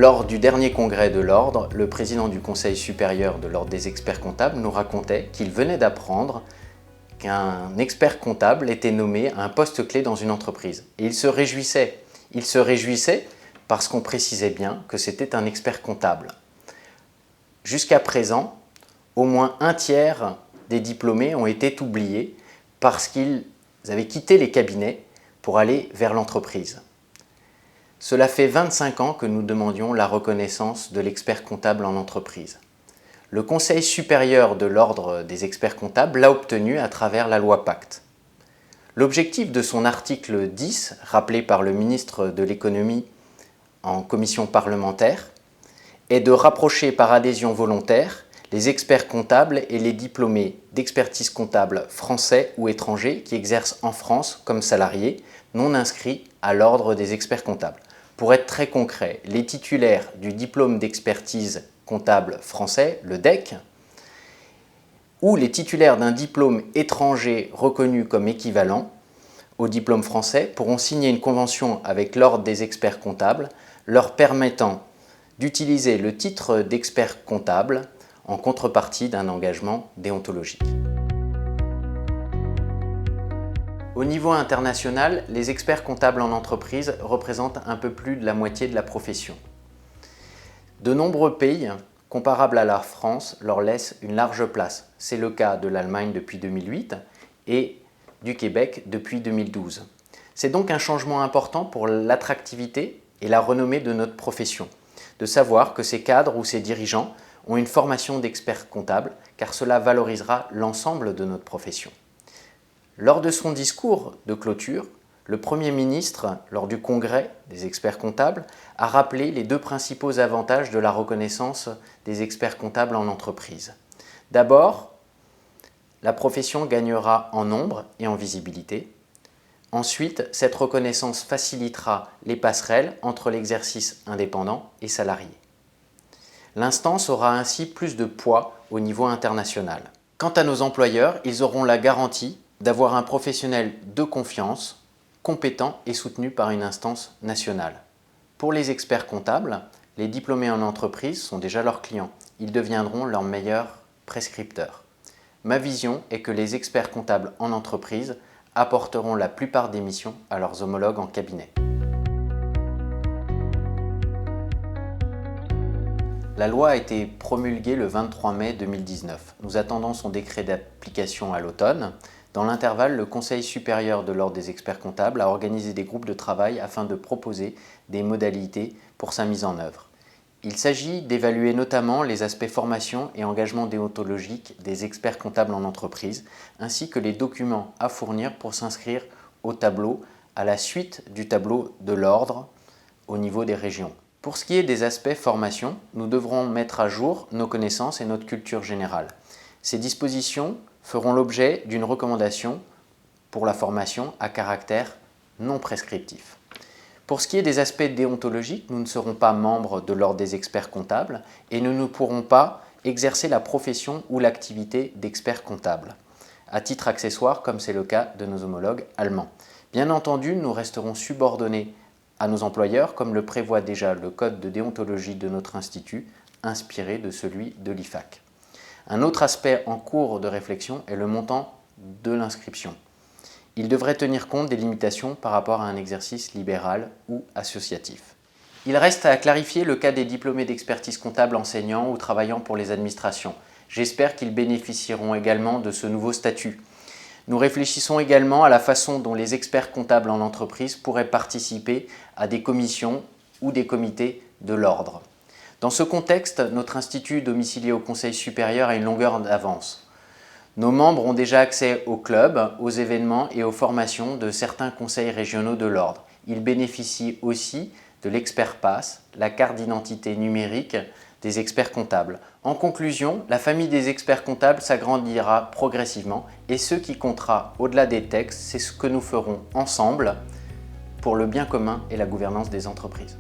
Lors du dernier congrès de l'Ordre, le président du Conseil supérieur de l'Ordre des experts comptables nous racontait qu'il venait d'apprendre qu'un expert comptable était nommé à un poste clé dans une entreprise. Et il se réjouissait. Il se réjouissait parce qu'on précisait bien que c'était un expert comptable. Jusqu'à présent, au moins un tiers des diplômés ont été oubliés parce qu'ils avaient quitté les cabinets pour aller vers l'entreprise. Cela fait 25 ans que nous demandions la reconnaissance de l'expert comptable en entreprise. Le Conseil supérieur de l'Ordre des experts comptables l'a obtenu à travers la loi Pacte. L'objectif de son article 10, rappelé par le ministre de l'Économie en commission parlementaire, est de rapprocher par adhésion volontaire les experts comptables et les diplômés d'expertise comptable français ou étrangers qui exercent en France comme salariés non inscrits à l'Ordre des experts comptables. Pour être très concret, les titulaires du diplôme d'expertise comptable français, le DEC, ou les titulaires d'un diplôme étranger reconnu comme équivalent au diplôme français pourront signer une convention avec l'Ordre des experts comptables leur permettant d'utiliser le titre d'expert comptable en contrepartie d'un engagement déontologique. Au niveau international, les experts comptables en entreprise représentent un peu plus de la moitié de la profession. De nombreux pays, comparables à la France, leur laissent une large place. C'est le cas de l'Allemagne depuis 2008 et du Québec depuis 2012. C'est donc un changement important pour l'attractivité et la renommée de notre profession, de savoir que ces cadres ou ces dirigeants ont une formation d'experts comptables, car cela valorisera l'ensemble de notre profession. Lors de son discours de clôture, le Premier ministre, lors du congrès des experts comptables, a rappelé les deux principaux avantages de la reconnaissance des experts comptables en entreprise. D'abord, la profession gagnera en nombre et en visibilité. Ensuite, cette reconnaissance facilitera les passerelles entre l'exercice indépendant et salarié. L'instance aura ainsi plus de poids au niveau international. Quant à nos employeurs, ils auront la garantie d'avoir un professionnel de confiance, compétent et soutenu par une instance nationale. Pour les experts comptables, les diplômés en entreprise sont déjà leurs clients. Ils deviendront leurs meilleurs prescripteurs. Ma vision est que les experts comptables en entreprise apporteront la plupart des missions à leurs homologues en cabinet. La loi a été promulguée le 23 mai 2019. Nous attendons son décret d'application à l'automne. Dans l'intervalle, le Conseil supérieur de l'Ordre des experts comptables a organisé des groupes de travail afin de proposer des modalités pour sa mise en œuvre. Il s'agit d'évaluer notamment les aspects formation et engagement déontologique des experts comptables en entreprise, ainsi que les documents à fournir pour s'inscrire au tableau à la suite du tableau de l'Ordre au niveau des régions. Pour ce qui est des aspects formation, nous devrons mettre à jour nos connaissances et notre culture générale. Ces dispositions feront l'objet d'une recommandation pour la formation à caractère non prescriptif. Pour ce qui est des aspects déontologiques, nous ne serons pas membres de l'Ordre des experts comptables et nous ne pourrons pas exercer la profession ou l'activité d'expert comptable, à titre accessoire comme c'est le cas de nos homologues allemands. Bien entendu, nous resterons subordonnés à nos employeurs comme le prévoit déjà le code de déontologie de notre institut, inspiré de celui de l'IFAC. Un autre aspect en cours de réflexion est le montant de l'inscription. Il devrait tenir compte des limitations par rapport à un exercice libéral ou associatif. Il reste à clarifier le cas des diplômés d'expertise comptable enseignants ou travaillant pour les administrations. J'espère qu'ils bénéficieront également de ce nouveau statut. Nous réfléchissons également à la façon dont les experts comptables en entreprise pourraient participer à des commissions ou des comités de l'ordre. Dans ce contexte, notre institut domicilié au Conseil supérieur a une longueur d'avance. Nos membres ont déjà accès aux clubs, aux événements et aux formations de certains conseils régionaux de l'ordre. Ils bénéficient aussi de l'Expert Pass, la carte d'identité numérique des experts comptables. En conclusion, la famille des experts comptables s'agrandira progressivement et ce qui comptera au-delà des textes, c'est ce que nous ferons ensemble pour le bien commun et la gouvernance des entreprises.